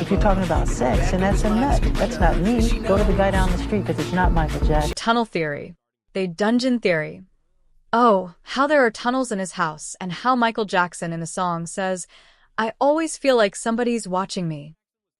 if you're talking about sex, and that's a nut. That's not me. Go to the guy down the street because it's not Michael Jackson. Tunnel theory. The dungeon theory. Oh, how there are tunnels in his house, and how Michael Jackson in the song says, "I always feel like somebody's watching me."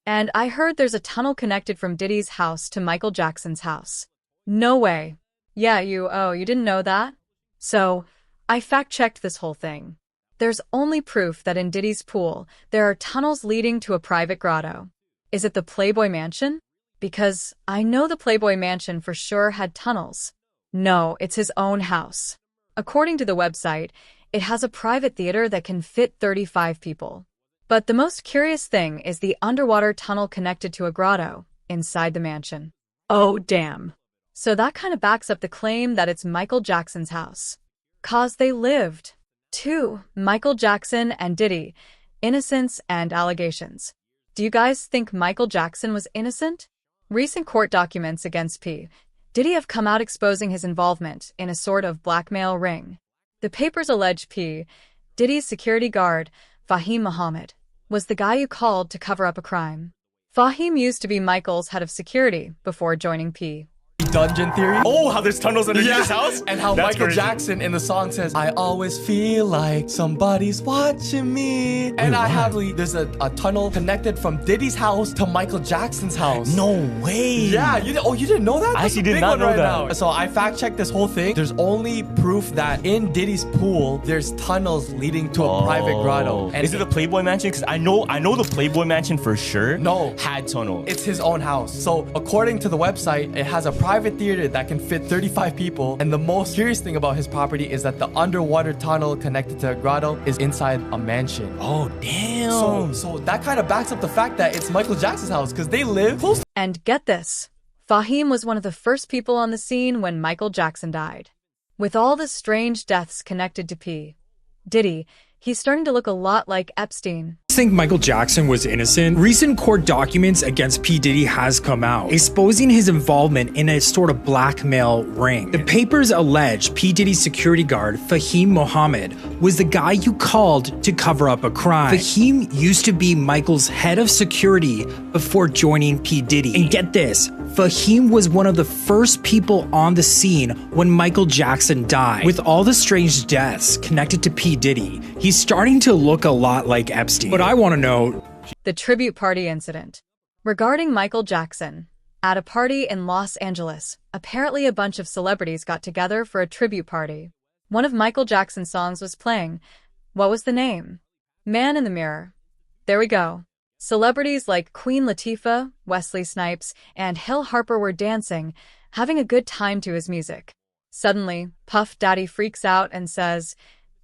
And I heard there's a tunnel connected from Diddy's house to Michael Jackson's house. No way. Yeah, you didn't know that? So, I fact-checked this whole thing. There's only proof that in Diddy's pool, there are tunnels leading to a private grotto. Is it the Playboy Mansion? Because I know the Playboy Mansion for sure had tunnels. No, it's his own house. According to the website, it has a private theater that can fit 35 people. But the most curious thing is the underwater tunnel connected to a grotto inside the mansion. Oh, damn. So that kind of backs up the claim that it's Michael Jackson's house. 'Cause they lived. 2. Michael Jackson and Diddy. Innocence and allegations. Do you guys think Michael Jackson was innocent? Recent court documents against P. Diddy have come out exposing his involvement in a sort of blackmail ring. The papers allege P. Diddy's security guard, Fahim Muhammad, was the guy you called to cover up a crime. Fahim used to be Michael's head of security before joining P. Dungeon theory. Oh, how there's tunnels underneath his house? And how That's Michael crazy. Jackson in the song says, "I always feel like somebody's watching me." And there's a tunnel connected from Diddy's house to Michael Jackson's house. No way. Yeah, you didn't know that? I That's actually a did big not one know right that. now. So I fact-checked this whole thing. There's only proof that in Diddy's pool, there's tunnels leading to a private grotto. And Is it the Playboy Mansion? Because I know the Playboy Mansion for sure. No. Had tunnel. It's his own house. So according to the website, it has a private theater that can fit 35 people. And the most curious thing about his property is that the underwater tunnel connected to a grotto is inside a mansion. Oh, damn. So that kind of backs up the fact that it's Michael Jackson's house because they live close. And get this, Fahim was one of the first people on the scene when Michael Jackson died. With all the strange deaths connected to P. Diddy, he's starting to look a lot like Epstein. Think Michael Jackson was innocent? Recent court documents against P. Diddy has come out, exposing his involvement in a sort of blackmail ring. The papers allege P. Diddy's security guard, Fahim Muhammad, was the guy you called to cover up a crime. Fahim used to be Michael's head of security before joining P. Diddy. And get this, Fahim was one of the first people on the scene when Michael Jackson died. With all the strange deaths connected to P. Diddy, he's starting to look a lot like Epstein. But I want to know The tribute party incident. Regarding Michael Jackson, at a party in Los Angeles, apparently a bunch of celebrities got together for a tribute party. One of Michael Jackson's songs was playing. What was the name? Man in the Mirror. There we go. Celebrities like Queen Latifah, Wesley Snipes, and Hill Harper were dancing, having a good time to his music. Suddenly, Puff Daddy freaks out and says,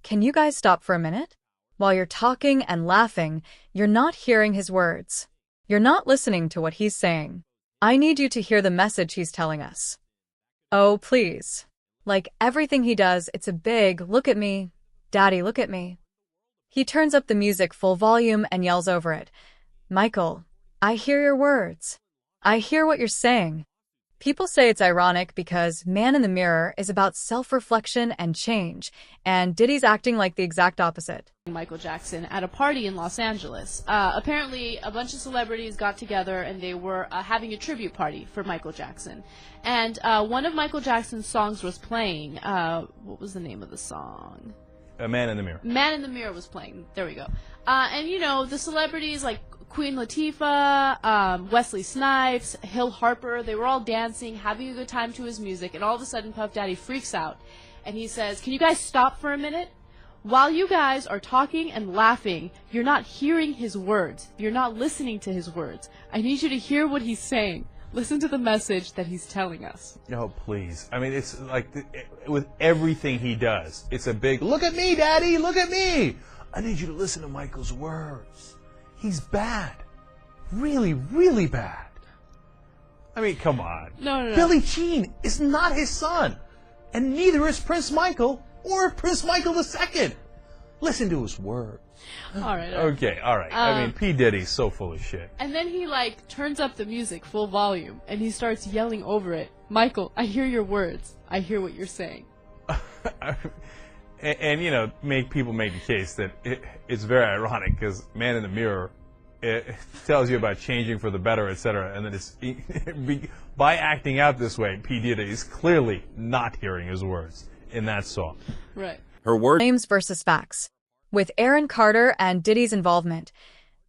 "Can you guys stop for a minute? While you're talking and laughing, you're not hearing his words. You're not listening to what he's saying. I need you to hear the message he's telling us." Oh, please. Like everything he does, it's a big, "Look at me. Daddy, look at me." He turns up the music full volume and yells over it, "Michael, I hear your words. I hear what you're saying." People say it's ironic because Man in the Mirror is about self-reflection and change, and Diddy's acting like the exact opposite. Michael Jackson at a party in Los Angeles. Apparently, a bunch of celebrities got together and they were having a tribute party for Michael Jackson. And one of Michael Jackson's songs was playing. What was the name of the song? A Man in the Mirror. Man in the Mirror was playing. There we go. And, you know, the celebrities like Queen Latifah, Wesley Snipes, Hill Harper, they were all dancing, having a good time to his music, and all of a sudden Puff Daddy freaks out, and he says, "Can you guys stop for a minute? While you guys are talking and laughing, you're not hearing his words. You're not listening to his words. I need you to hear what he's saying. Listen to the message that he's telling us." No, please. I mean, it's like with everything he does, it's a big, "Look at me, Daddy, look at me. I need you to listen to Michael's words. He's bad. Really, really bad." I mean, come on. No. Billie Jean is not his son. And neither is Prince Michael or Prince Michael II. Listen to his words. All right. Okay, all right. I mean, P. Diddy's so full of shit. And then he, like, turns up the music full volume, and he starts yelling over it, "Michael, I hear your words. I hear what you're saying." And you know, people make the case that it's very ironic because Man in the Mirror it tells you about changing for the better, etc. And then it's by acting out this way, P. Diddy is clearly not hearing his words in that song. Right. Her words. Claims versus facts. With Aaron Carter and Diddy's involvement,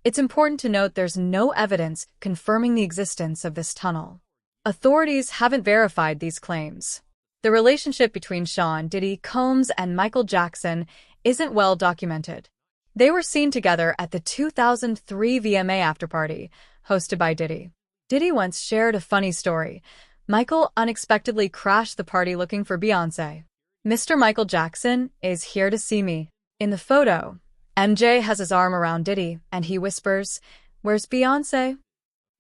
it's important to note there's no evidence confirming the existence of this tunnel. Authorities haven't verified these claims. The relationship between Sean Diddy Combs and Michael Jackson isn't well documented. They were seen together at the 2003 VMA afterparty, hosted by Diddy. Diddy once shared a funny story. Michael unexpectedly crashed the party looking for Beyoncé. Mr. Michael Jackson is here to see me. In the photo, MJ has his arm around Diddy, and he whispers, "Where's Beyoncé?"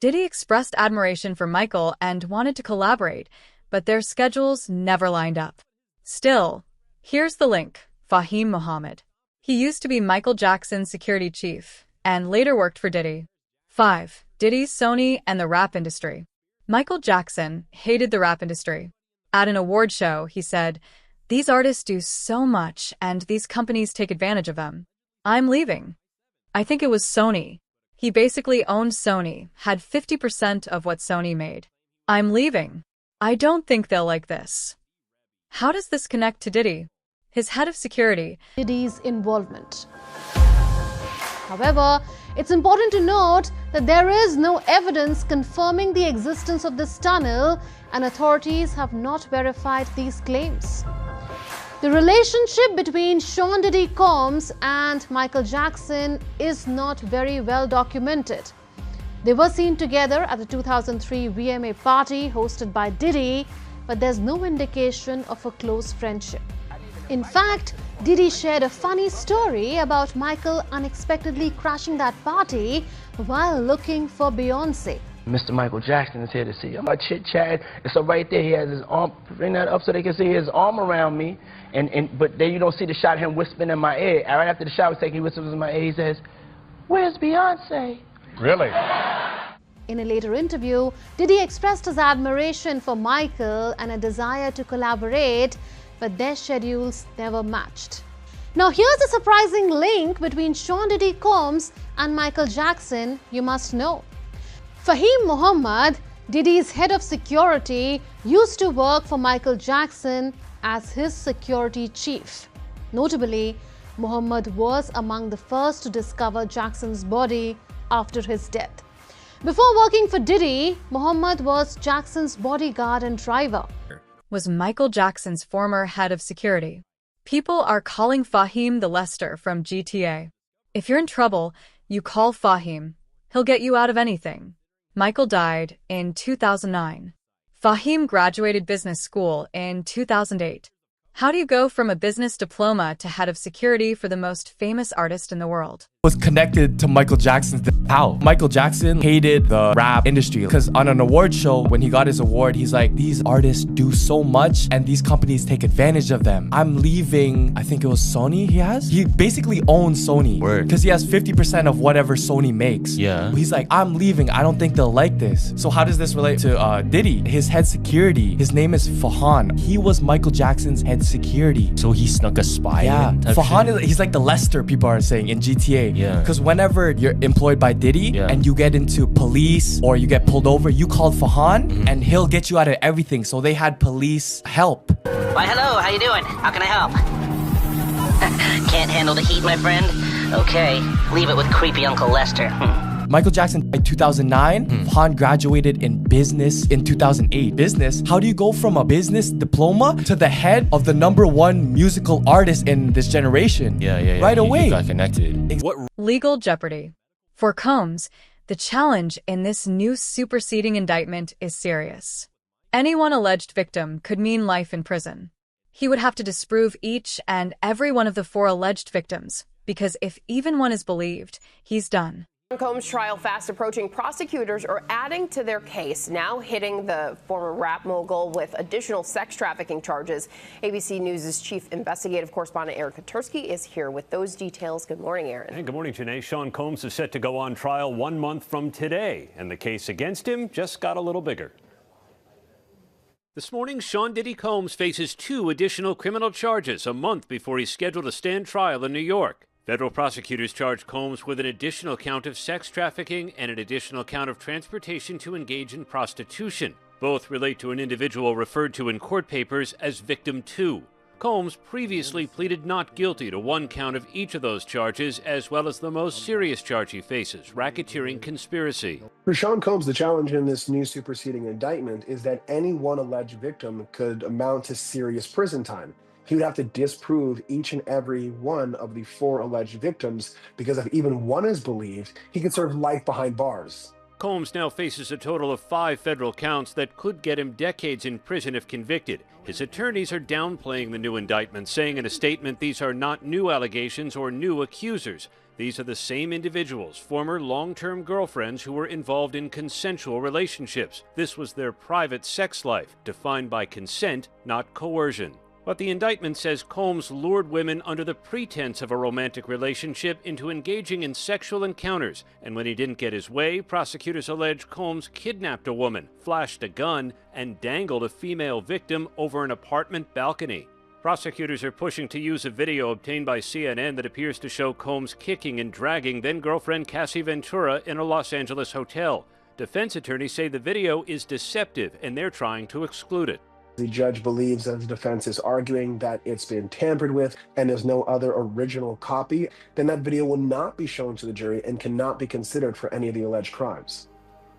Diddy expressed admiration for Michael and wanted to collaborate, but their schedules never lined up. Still, here's the link. Fahim Muhammad. He used to be Michael Jackson's security chief, and later worked for Diddy. 5. Diddy, Sony, and the rap industry. Michael Jackson hated the rap industry. At an award show, he said, "These artists do so much, and these companies take advantage of them. I'm leaving." I think it was Sony. He basically owned Sony, had 50% of what Sony made. "I'm leaving. I don't think they'll like this." How does this connect to Diddy? His head of security. Diddy's involvement. However, it's important to note that there is no evidence confirming the existence of this tunnel, and authorities have not verified these claims. The relationship between Sean Diddy Combs and Michael Jackson is not very well documented. They were seen together at the 2003 VMA party hosted by Diddy, but there's no indication of a close friendship. In fact, Diddy shared a funny story about Michael unexpectedly crashing that party while looking for Beyoncé. Mr. Michael Jackson is here to see you. I chit-chat, and so right there he has his arm, bring that up so they can see his arm around me, but then you don't see the shot of him whispering in my ear. Right after the shot was taken, he whispers in my ear, he says, "Where's Beyoncé?" Really? In a later interview, Diddy expressed his admiration for Michael and a desire to collaborate, but their schedules never matched. Now here's a surprising link between Sean Diddy Combs and Michael Jackson you must know. Fahim Muhammad, Diddy's head of security, used to work for Michael Jackson as his security chief. Notably, Muhammad was among the first to discover Jackson's body after his death. Before working for Diddy, Muhammad was Jackson's bodyguard and driver. Was Michael Jackson's former head of security. People are calling Fahim the Lester from GTA. If you're in trouble, you call Fahim. He'll get you out of anything. Michael died in 2009. Fahim graduated business school in 2008. How do you go from a business diploma to head of security for the most famous artist in the world? Was connected to Michael Jackson's how. Michael Jackson hated the rap industry because on an award show, when he got his award, he's like, "These artists do so much and these companies take advantage of them. I'm leaving," I think it was Sony he has? He basically owns Sony. Word. Because he has 50% of whatever Sony makes. Yeah. He's like, "I'm leaving. I don't think they'll like this." So how does this relate to Diddy? His head security, his name is Fahan. He was Michael Jackson's head security. So he snuck a spy in type Fahan shit? he's like the Lester, people are saying, in GTA. Yeah. Because whenever you're employed by Diddy and you get into police or you get pulled over, you call Fahan and he'll get you out of everything. So they had police help. Why, hello, how you doing? How can I help? Can't handle the heat, my friend? Okay, leave it with creepy Uncle Lester. Michael Jackson in 2009, Fahan graduated in business in 2008. Business? How do you go from a business diploma to the head of the #1 musical artist in this generation? Yeah. Right away. You got connected. What? Legal jeopardy. For Combs, the challenge in this new superseding indictment is serious. Any one alleged victim could mean life in prison. He would have to disprove each and every one of the 4 alleged victims, because if even one is believed, he's done. Combs' trial fast approaching. Prosecutors are adding to their case, now hitting the former rap mogul with additional sex trafficking charges. ABC News' chief investigative correspondent Aaron Katursky is here with those details. Good morning, Aaron. Hey, good morning, Janae. Sean Combs is set to go on trial 1 month from today, and the case against him just got a little bigger. This morning, Sean Diddy Combs faces 2 additional criminal charges a month before he's scheduled to stand trial in New York. Federal prosecutors charged Combs with an additional count of sex trafficking and an additional count of transportation to engage in prostitution. Both relate to an individual referred to in court papers as Victim 2. Combs previously pleaded not guilty to one count of each of those charges, as well as the most serious charge he faces, racketeering conspiracy. For Sean Combs, the challenge in this new superseding indictment is that any one alleged victim could amount to serious prison time. He would have to disprove each and every one of the 4 alleged victims, because if even one is believed, he could serve life behind bars. Combs now faces a total of 5 federal counts that could get him decades in prison if convicted. His attorneys are downplaying the new indictment, saying in a statement these are not new allegations or new accusers. These are the same individuals, former long-term girlfriends who were involved in consensual relationships. This was their private sex life, defined by consent, not coercion. But the indictment says Combs lured women under the pretense of a romantic relationship into engaging in sexual encounters, and when he didn't get his way, prosecutors allege Combs kidnapped a woman, flashed a gun, and dangled a female victim over an apartment balcony. Prosecutors are pushing to use a video obtained by CNN that appears to show Combs kicking and dragging then-girlfriend Cassie Ventura in a Los Angeles hotel. Defense attorneys say the video is deceptive, and they're trying to exclude it. The judge believes that the defense is arguing that it's been tampered with and there's no other original copy, then that video will not be shown to the jury and cannot be considered for any of the alleged crimes.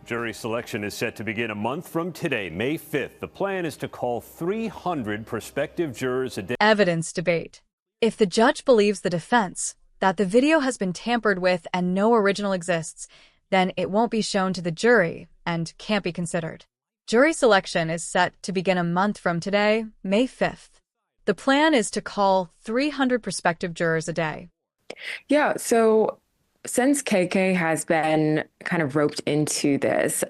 Jury selection is set to begin a month from today, May 5th. The plan is to call 300 prospective jurors a day. Evidence debate. If the judge believes the defense, that the video has been tampered with and no original exists, then it won't be shown to the jury and can't be considered. Jury selection is set to begin a month from today, May 5th. The plan is to call 300 prospective jurors a day. Yeah, so since KK has been kind of roped into this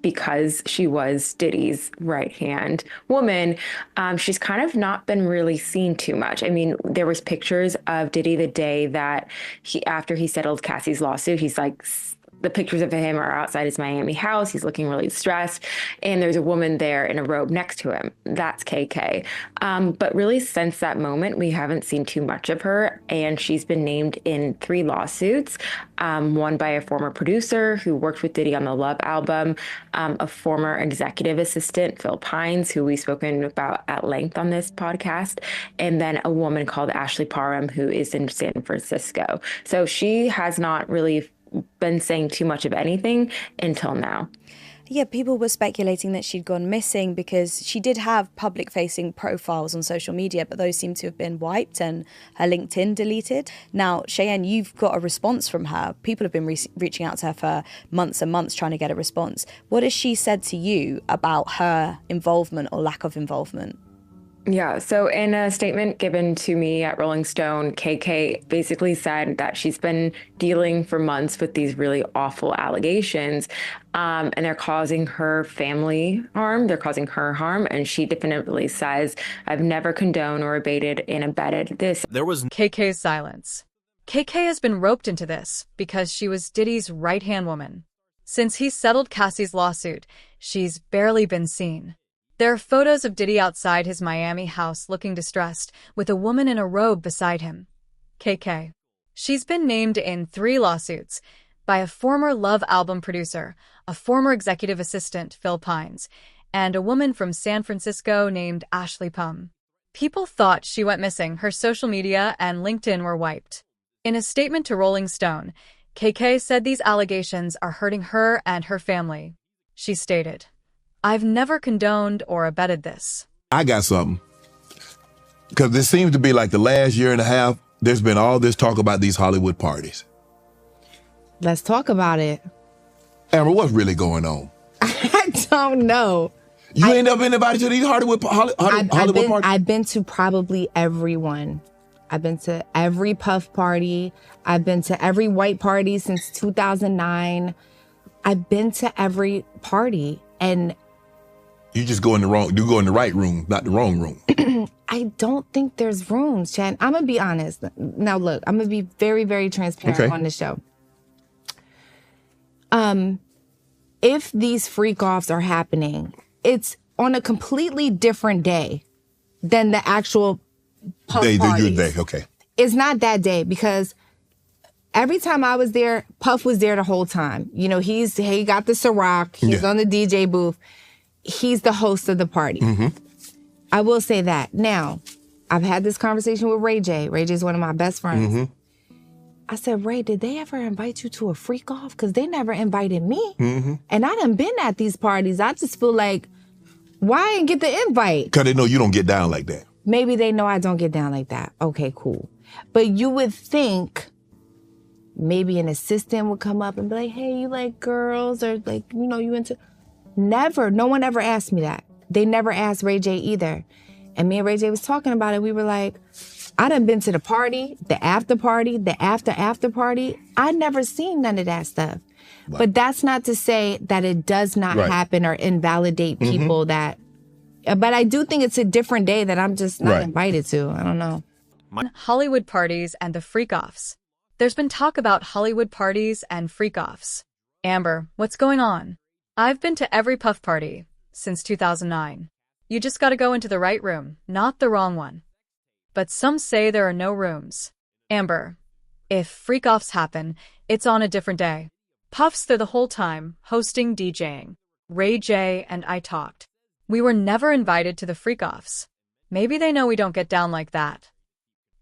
because she was Diddy's right-hand woman, she's kind of not been really seen too much. I mean, there was pictures of Diddy the day that after he settled Cassie's lawsuit, he's like, the pictures of him are outside his Miami house. He's looking really stressed. And there's a woman there in a robe next to him. That's KK. But really, since that moment, we haven't seen too much of her. And she's been named in 3 lawsuits, one by a former producer who worked with Diddy on the Love album, a former executive assistant, Phil Pines, who we've spoken about at length on this podcast, and then a woman called Ashley Parham, who is in San Francisco. So she has not really been saying too much of anything until now. Yeah, people were speculating that she'd gone missing because she did have public-facing profiles on social media, but those seem to have been wiped and her LinkedIn deleted. Now, Cheyenne, you've got a response from her. People have been reaching out to her for months and months trying to get a response. What has she said to you about her involvement or lack of involvement? Yeah, so in a statement given to me at Rolling Stone, KK basically said that she's been dealing for months with these really awful allegations, and they're causing her family harm, they're causing her harm, and she definitively says, I've never condoned or abated and abetted this. There was KK's silence. KK has been roped into this because she was Diddy's right-hand woman. Since he settled Cassie's lawsuit, she's barely been seen. There are photos of Diddy outside his Miami house looking distressed, with a woman in a robe beside him. KK. She's been named in 3 lawsuits by a former Love album producer, a former executive assistant, Phil Pines, and a woman from San Francisco named Ashley Parham. People thought she went missing. Her social media and LinkedIn were wiped. In a statement to Rolling Stone, KK said these allegations are hurting her and her family. She stated, I've never condoned or abetted this. I got something. Because this seems to be like the last year and a half, there's been all this talk about these Hollywood parties. Let's talk about it. Amber, what's really going on? I don't know. You ain't never been invited to these Hollywood parties? I've been to probably everyone. I've been to every Puff party. I've been to every white party since 2009. I've been to every party, and you just go in the right room, not the wrong room. I don't think there's rooms, Chad. I'm gonna be honest. Now look, I'm gonna be very, very transparent on the show. If these freak-offs are happening, it's on a completely different day than the actual Puff parties. Okay. it's not that day because every time I was there, Puff was there the whole time. You know, he got the Ciroc. He's on the DJ booth. He's the host of the party. I will say that. Now, I've had this conversation with Ray J. Ray J is one of my best friends. I said, Ray, did they ever invite you to a freak off? Because they never invited me. And I done been at these parties. I just feel like, why I didn't get the invite? Because they know you don't get down like that. Maybe they know I don't get down like that. Okay, cool. But you would think maybe an assistant would come up and be like, hey, you like girls? Or like, you know, you into... Never. No one ever asked me that. They never asked Ray J either. And me and Ray J was talking about it. We were like, I done been to the party, the after party, the after party. I never seen none of that stuff. Right. But that's not to say that it does not happen or invalidate people that... But I do think it's a different day that I'm just not invited to. I don't know. Hollywood parties and the freak-offs. There's been talk about Hollywood parties and freak-offs. Amber, what's going on? I've been to every Puff party since 2009. You just gotta go into the right room, not the wrong one. But some say there are no rooms. Amber, if freak-offs happen, it's on a different day. Puff's there the whole time, hosting, DJing. Ray J and I talked. We were never invited to the freak-offs. Maybe they know we don't get down like that.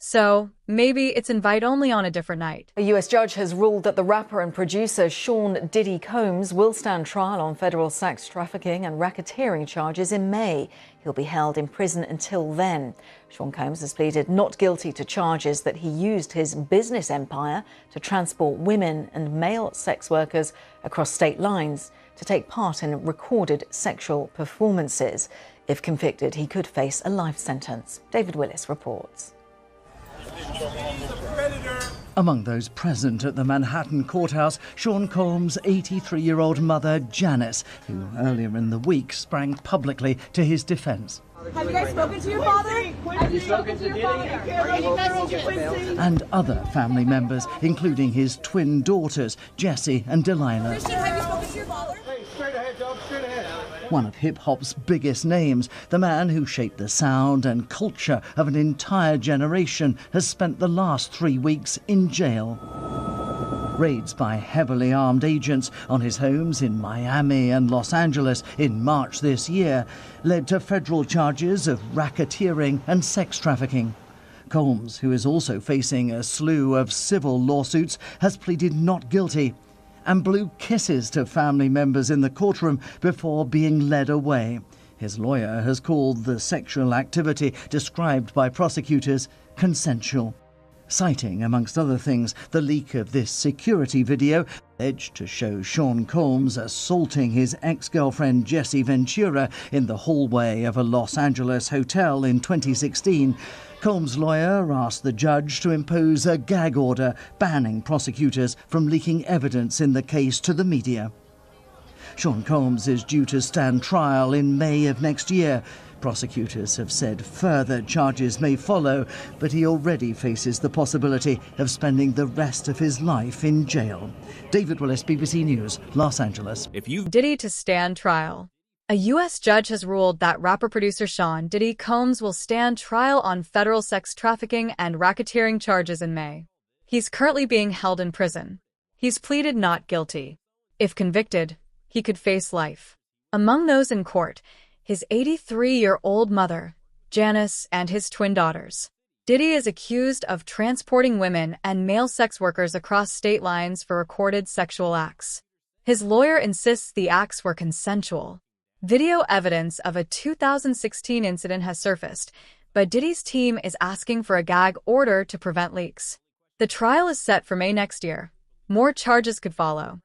So, maybe it's invite only on a different night. A US judge has ruled that the rapper and producer Sean Diddy Combs will stand trial on federal sex trafficking and racketeering charges in May. He'll be held in prison until then. Sean Combs has pleaded not guilty to charges that he used his business empire to transport women and male sex workers across state lines to take part in recorded sexual performances. If convicted, he could face a life sentence. David Willis reports. Among those present at the Manhattan courthouse, Sean Combs' 83-year-old mother, Janice, who earlier in the week sprang publicly to his defense. Have you guys spoken to your father? Have you spoken to your father? And other family members, including his twin daughters, Jessie and Delilah. Christian, have you spoken to your father? Hey, straight ahead, dog, straight ahead. One of hip-hop's biggest names, the man who shaped the sound and culture of an entire generation, has spent the last 3 weeks in jail. Raids by heavily armed agents on his homes in Miami and Los Angeles in March this year led to federal charges of racketeering and sex trafficking. Combs, who is also facing a slew of civil lawsuits, has pleaded not guilty and blew kisses to family members in the courtroom before being led away. His lawyer has called the sexual activity described by prosecutors consensual, citing, amongst other things, the leak of this security video alleged to show Sean Combs assaulting his ex-girlfriend Jessie Ventura in the hallway of a Los Angeles hotel in 2016. Combs' lawyer asked the judge to impose a gag order banning prosecutors from leaking evidence in the case to the media. Sean Combs is due to stand trial in May of next year. Prosecutors have said further charges may follow, but he already faces the possibility of spending the rest of his life in jail. David Willis, BBC News, Los Angeles. Diddy to stand trial. A U.S. judge has ruled that rapper-producer Sean Diddy Combs will stand trial on federal sex trafficking and racketeering charges in May. He's currently being held in prison. He's pleaded not guilty. If convicted, he could face life. Among those in court, his 83-year-old mother, Janice, and his twin daughters. Diddy is accused of transporting women and male sex workers across state lines for recorded sexual acts. His lawyer insists the acts were consensual. Video evidence of a 2016 incident has surfaced, but Diddy's team is asking for a gag order to prevent leaks. The trial is set for May next year. More charges could follow.